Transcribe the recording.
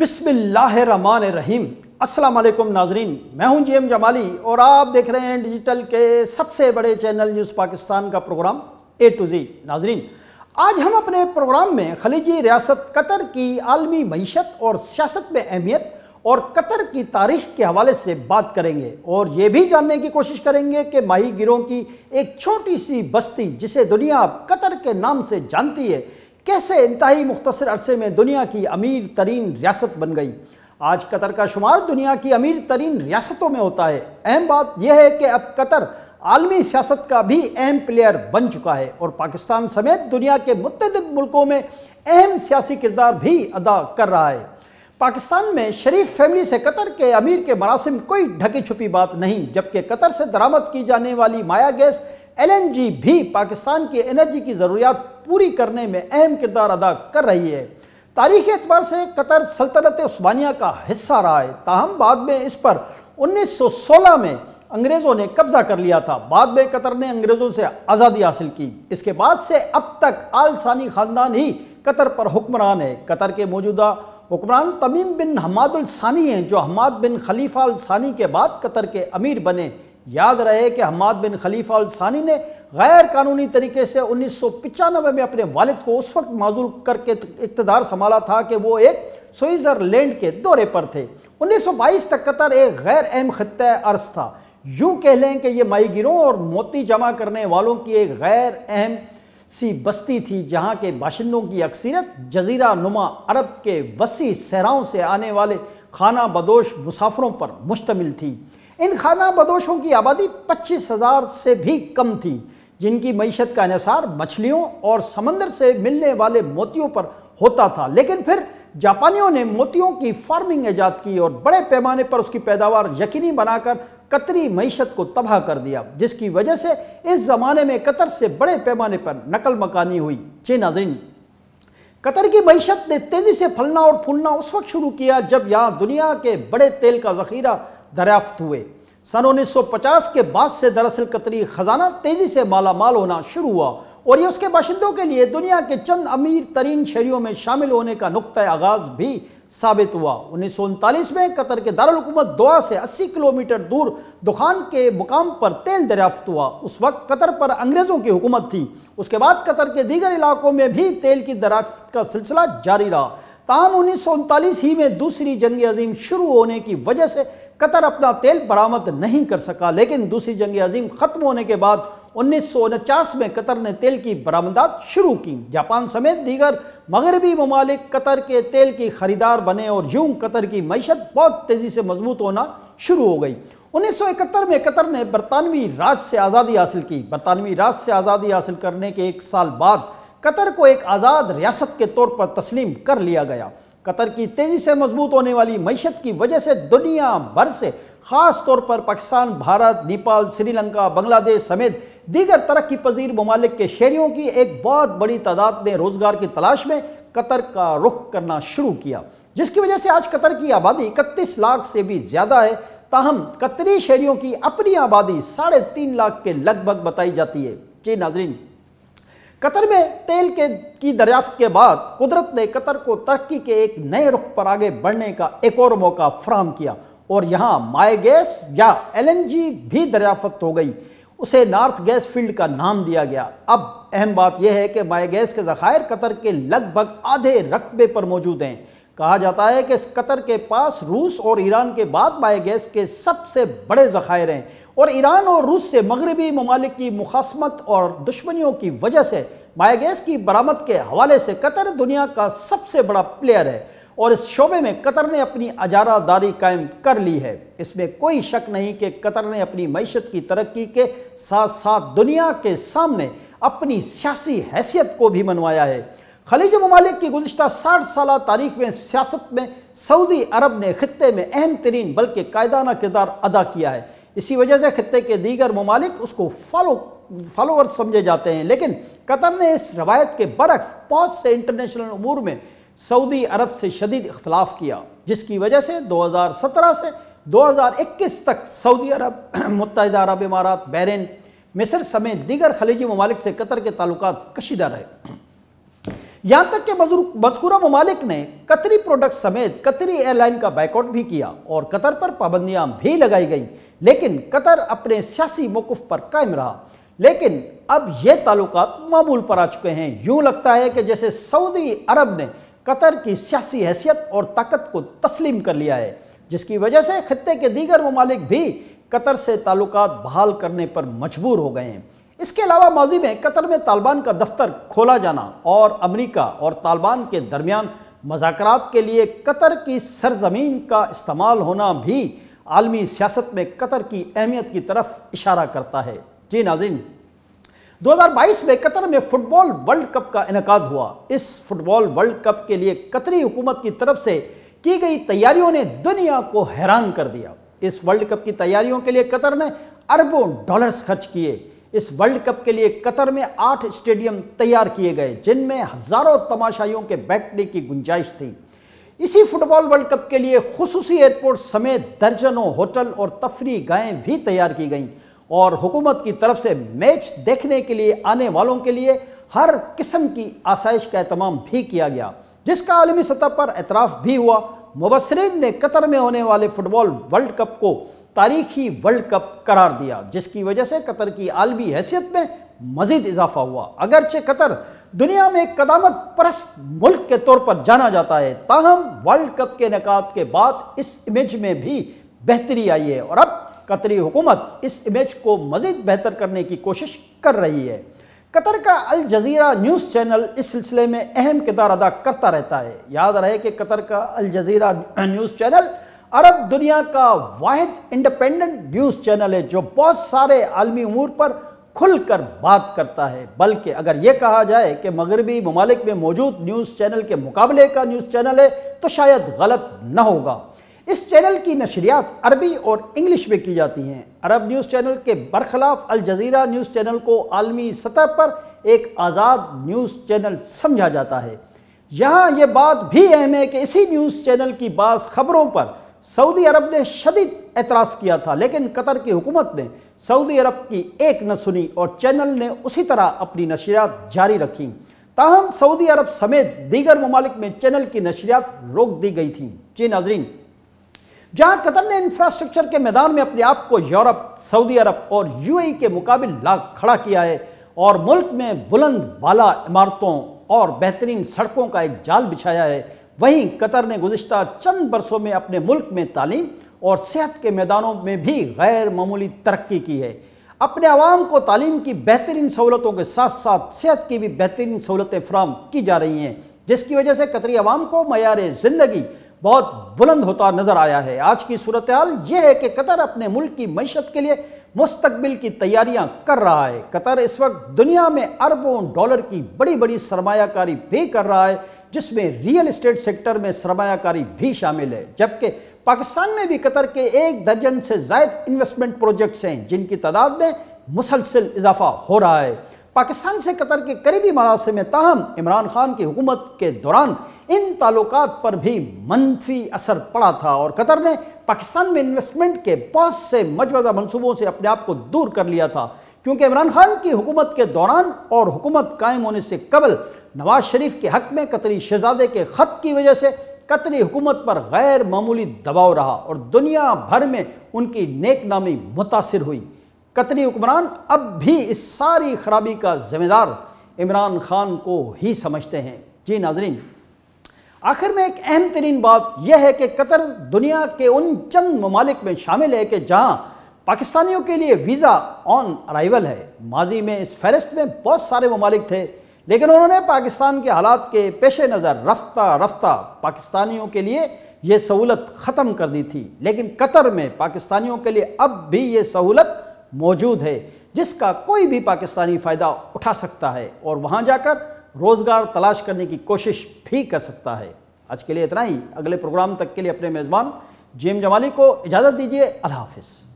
بسم اللہ الرحمن الرحیم۔ السلام علیکم ناظرین، میں ہوں جی ایم جمالی اور آپ دیکھ رہے ہیں ڈیجیٹل کے سب سے بڑے چینل نیوز پاکستان کا پروگرام اے ٹو زی۔ ناظرین، آج ہم اپنے پروگرام میں خلیجی ریاست قطر کی عالمی معیشت اور سیاست میں اہمیت اور قطر کی تاریخ کے حوالے سے بات کریں گے اور یہ بھی جاننے کی کوشش کریں گے کہ ماہی گیروں کی ایک چھوٹی سی بستی جسے دنیا اب قطر کے نام سے جانتی ہے کیسے انتہائی مختصر عرصے میں دنیا کی امیر ترین ریاست بن گئی۔ آج قطر کا شمار دنیا کی امیر ترین ریاستوں میں ہوتا ہے۔ اہم بات یہ ہے کہ اب قطر عالمی سیاست کا بھی اہم پلیئر بن چکا ہے اور پاکستان سمیت دنیا کے متعدد ملکوں میں اہم سیاسی کردار بھی ادا کر رہا ہے۔ پاکستان میں شریف فیملی سے قطر کے امیر کے مراسم کوئی ڈھکی چھپی بات نہیں، جبکہ قطر سے درآمد کی جانے والی مایا گیس LNG بھی پاکستان کی انرجی کی ضروریات پوری کرنے میں اہم کردار ادا کر رہی ہے۔ تاریخی اعتبار سے قطر سلطنت عثمانیہ کا حصہ رہا ہے، تاہم بعد میں اس پر 1916 میں انگریزوں نے قبضہ کر لیا تھا۔ بعد میں قطر نے انگریزوں سے آزادی حاصل کی۔ اس کے بعد سے اب تک آل ثانی خاندان ہی قطر پر حکمران ہے۔ قطر کے موجودہ حکمران تمیم بن حماد الثانی ہیں، جو حماد بن خلیفہ الثانی کے بعد قطر کے امیر بنے۔ یاد رہے کہ حماد بن خلیفہ الثانی نے غیر قانونی طریقے سے 1995 میں اپنے والد کو اس وقت معزول کر کے اقتدار سنبھالا تھا کہ وہ ایک سوئٹزرلینڈ کے دورے پر تھے۔ 1922 تک قطر ایک غیر اہم خطہ ارض تھا۔ یوں کہہ لیں کہ یہ ماہی گیروں اور موتی جمع کرنے والوں کی ایک غیر اہم سی بستی تھی، جہاں کے باشندوں کی اکثریت جزیرہ نما عرب کے وسیع صحراؤں سے آنے والے خانہ بدوش مسافروں پر مشتمل تھی۔ ان خانہ بدوشوں کی آبادی 25,000 سے بھی کم تھی، جن کی معیشت کا انحصار مچھلیوں اور سمندر سے ملنے والے موتیوں پر ہوتا تھا۔ لیکن پھر جاپانیوں نے موتیوں کی فارمنگ ایجاد کی اور بڑے پیمانے پر اس کی پیداوار یقینی بنا کر قطری معیشت کو تباہ کر دیا، جس کی وجہ سے اس زمانے میں قطر سے بڑے پیمانے پر نقل مکانی ہوئی۔ جی ناظرین، قطر کی معیشت نے تیزی سے پھلنا اور پھولنا اس وقت شروع کیا جب یہاں دنیا کے بڑے تیل کا ذخیرہ دریافت ہوئے۔ سن 1950 کے بعد سے دراصل قطری خزانہ تیزی سے مالا مال ہونا شروع ہوا اور یہ اس کے باشندوں کے لیے دنیا کے چند امیر ترین شہریوں میں شامل ہونے کا نقطہ آغاز بھی ثابت ہوا۔ 1939 میں قطر کے دارالحکومت دوحہ سے 80 کلومیٹر دور دخان کے مقام پر تیل دریافت ہوا۔ اس وقت قطر پر انگریزوں کی حکومت تھی۔ اس کے بعد قطر کے دیگر علاقوں میں بھی تیل کی دریافت کا سلسلہ جاری رہا، تاہم 1939 ہی میں دوسری جنگ عظیم شروع ہونے کی وجہ سے قطر اپنا تیل برآمد نہیں کر سکا۔ لیکن دوسری جنگ عظیم ختم ہونے کے بعد 1949 میں قطر نے تیل کی برآمدات شروع کی۔ جاپان سمیت دیگر مغربی ممالک قطر کے تیل کی خریدار بنے اور یوں قطر کی معیشت بہت تیزی سے مضبوط ہونا شروع ہو گئی۔ 1971 میں قطر نے برطانوی راج سے آزادی حاصل کی۔ برطانوی راج سے آزادی حاصل کرنے کے ایک سال بعد قطر کو ایک آزاد ریاست کے طور پر تسلیم کر لیا گیا۔ قطر کی تیزی سے مضبوط ہونے والی معیشت کی وجہ سے دنیا بھر سے، خاص طور پر پاکستان، بھارت، نیپال، سری لنکا، بنگلہ دیش سمیت دیگر ترقی پذیر ممالک کے شہریوں کی ایک بہت بڑی تعداد نے روزگار کی تلاش میں قطر کا رخ کرنا شروع کیا، جس کی وجہ سے آج قطر کی آبادی 31 لاکھ سے بھی زیادہ ہے، تاہم قطری شہریوں کی اپنی آبادی 3.5 لاکھ کے لگ بھگ بتائی جاتی ہے۔ جی ناظرین، قطر میں تیل کی دریافت کے بعد قدرت نے قطر کو ترقی کے ایک نئے رخ پر آگے بڑھنے کا ایک اور موقع فراہم کیا اور یہاں مائع گیس یا LNG بھی دریافت ہو گئی۔ اسے نارتھ گیس فیلڈ کا نام دیا گیا۔ اب اہم بات یہ ہے کہ مائع گیس کے ذخائر قطر کے لگ بھگ آدھے رقبے پر موجود ہیں۔ کہا جاتا ہے کہ قطر کے پاس روس اور ایران کے بعد مائع گیس کے سب سے بڑے ذخائر ہیں اور ایران اور روس سے مغربی ممالک کی مخاصمت اور دشمنیوں کی وجہ سے مائع گیس کی برآمد کے حوالے سے قطر دنیا کا سب سے بڑا پلیئر ہے اور اس شعبے میں قطر نے اپنی اجارہ داری قائم کر لی ہے۔ اس میں کوئی شک نہیں کہ قطر نے اپنی معیشت کی ترقی کے ساتھ ساتھ دنیا کے سامنے اپنی سیاسی حیثیت کو بھی منوایا ہے۔ خلیج ممالک کی گزشتہ 60 سالہ تاریخ میں سیاست میں سعودی عرب نے خطے میں اہم ترین بلکہ قائدانہ کردار ادا کیا ہے۔ اسی وجہ سے خطے کے دیگر ممالک اس کو فالوور سمجھے جاتے ہیں، لیکن قطر نے اس روایت کے برعکس بہت سے انٹرنیشنل امور میں سعودی عرب سے شدید اختلاف کیا، جس کی وجہ سے 2017 سے 2021 تک سعودی عرب، متحدہ عرب امارات، بحرین، مصر سمیت دیگر خلیجی ممالک سے قطر کے تعلقات کشیدہ رہے۔ यहाँ तक कि मज़कूरा ममालिक ने कतरी प्रोडक्ट समेत कतरी एयरलाइन का बाइकआउट भी किया और कतर पर पाबंदियां भी लगाई गईं, लेकिन कतर अपने सियासी मौक़िफ़ पर कायम रहा। लेकिन अब ये ताल्लुकात मामूल पर आ चुके हैं। यूँ लगता है कि जैसे सऊदी अरब ने कतर की सियासी हैसियत और ताकत को तस्लीम कर लिया है, जिसकी वजह से खित्ते के दीगर ममालिक भी कतर से ताल्लुकात बहाल करने पर मजबूर हो गए हैं। इसके अलावा माजी में कतर में तालिबान का दफ्तर खोला जाना और अमेरिका और तालिबान के दरमियान मज़ाकरात के लिए कतर की सरजमीन का इस्तेमाल होना भी आलमी सियासत में कतर की अहमियत की तरफ इशारा करता है। जी नाज़रीन, 2022 में कतर में फुटबॉल वर्ल्ड कप का इनेकाद हुआ। इस फुटबॉल वर्ल्ड कप के लिए कतरी हुकूमत की तरफ से की गई तैयारियों ने दुनिया को हैरान कर दिया। इस वर्ल्ड कप की तैयारियों के लिए कतर ने अरबों डॉलर्स खर्च किए। इस वर्ल्ड कप के लिए कतर में 8 स्टेडियम तैयार किए गए, जिनमें हज़ारों तमाशाइयों के बैठने की गुंजाइश थी। इसी फुटबॉल वर्ल्ड कप के लिए खुसूसी एयरपोर्ट समेत दर्जनों होटल और तफरीह गाहें भी तैयार की गईं और हुकूमत की तरफ से मैच देखने के लिए आने वालों के लिए हर किस्म की आसाइश का एहतमाम भी किया गया, जिसका आलमी सतह पर एतराफ़ भी हुआ। मुबस्सिरीन ने कतर में होने वाले फुटबॉल वर्ल्ड कप को तारीखी वर्ल्ड कप करार दिया, जिसकी वजह से कतर की आलमी हैसियत में मज़ीद इजाफा हुआ। अगरचे कतर दुनिया में कदामत परस्त मुल्क के तौर पर जाना जाता है, ताहम वर्ल्ड कप के इनेकाद के बाद इस इमेज में भी बेहतरी आई है और अब कतरी हुकूमत इस इमेज को मज़ीद बेहतर करने की कोशिश कर रही है। कतर का अल जज़ीरा न्यूज़ चैनल इस सिलसिले में अहम किरदार अदा करता रहता है। याद रहे कि कतर का अल जज़ीरा न्यूज़ चैनल अरब दुनिया का वाहिद इंडिपेंडेंट न्यूज़ चैनल है जो बहुत सारे आलमी उमूर पर खुलकर बात करता है। बल्कि अगर ये कहा जाए कि मगरबी ममालिक में मौजूद न्यूज़ चैनल के मुकाबले का न्यूज़ चैनल है तो शायद गलत न होगा। इस चैनल की नशरियात अरबी और इंग्लिश में की जाती हैं। अरब न्यूज़ चैनल के बरखिलाफ अल जज़ीरा न्यूज़ चैनल को आलमी सतह पर एक आज़ाद न्यूज़ चैनल समझा जाता है। यहाँ ये बात भी अहम है कि इसी न्यूज़ चैनल की बाज़ खबरों पर सऊदी अरब ने शदीद एतराज़ किया था, लेकिन कतर की हुकूमत ने सऊदी अरब की एक न सुनी और चैनल ने उसी तरह अपनी नशरियात जारी रखी। ताहम सऊदी अरब समेत दीगर ममालिक में चैनल की नशरियात रोक दी गई थी। जी नाज़रीन, जहाँ कतर ने इंफ्रास्ट्रक्चर के मैदान में अपने आप को यूरोप, सऊदी अरब और यूएई के मुकाबिल ला खड़ा किया है और मुल्क में बुलंद बाला इमारतों और बेहतरीन सड़कों का एक जाल बिछाया है, वहीं कतर ने गुज़िश्ता चंद बरसों में अपने मुल्क में तालीम और सेहत के मैदानों में भी गैर मामूली तरक्की की है। अपने आवाम को तालीम की बेहतरीन सहूलतों के साथ साथ सेहत की भी बेहतरीन सहूलतें फराहम की जा रही हैं, जिसकी वजह से कतरी आवाम को मयार ज़िंदगी बहुत बुलंद होता नज़र आया है। आज की सूरत हाल यह है कि कतर अपने मुल्क की मईशत के लिए मुस्तकबिल की तैयारियां कर रहा है। कतर इस वक्त दुनिया में अरबों डॉलर की बड़ी बड़ी सरमायाकारी भी कर रहा है, जिसमें रियल एस्टेट सेक्टर में सरमायाकारी भी शामिल है। जबकि पाकिस्तान में भी कतर के 1 दर्जन से ज़ायद इन्वेस्टमेंट प्रोजेक्ट्स हैं, जिनकी तादाद में मुसलसल इजाफा हो रहा है। पाकिस्तान से कतर के करीबी मरासिम में ताहम इमरान खान की हुकूमत के दौरान इन ताल्लुकात पर भी मनफी असर पड़ा था और कतर ने पाकिस्तान में इन्वेस्टमेंट के बहुत से मजवज़ा मनसूबों से अपने आप को दूर कर लिया था, क्योंकि इमरान खान की हुकूमत के दौरान और हुकूमत कायम होने से कबल नवाज शरीफ के हक़ में कतरी शहजादे के ख़त की वजह से कतरी हुकूमत पर गैर मामूली दबाव रहा और दुनिया भर में उनकी नेक नामी मुतासिर हुई। कतरी हुक्मरान अब भी इस सारी खराबी का ज़िम्मेदार इमरान खान को ही समझते हैं। जी नाज़रीन, आखिर में एक अहम तरीन बात यह है कि कतर दुनिया के उन चंद ममालिक में शामिल है कि जहाँ पाकिस्तानियों के लिए वीज़ा ऑन अराइवल है। माजी में इस फहरिस्त में बहुत सारे ममालिक थे, लेकिन उन्होंने पाकिस्तान के हालात के पेश नज़र रफ्ता रफ्ता पाकिस्तानियों के लिए ये सहूलत ख़त्म कर दी थी। लेकिन कतर में पाकिस्तानियों के लिए अब भी ये सहूलत मौजूद है, जिसका कोई भी पाकिस्तानी फ़ायदा उठा सकता है और वहाँ जाकर रोज़गार तलाश करने की कोशिश भी कर सकता है। आज के लिए इतना ही। अगले प्रोग्राम तक के लिए अपने मेज़बान जेएम जमाली को इजाज़त दीजिए। अल्लाह हाफ़िज़।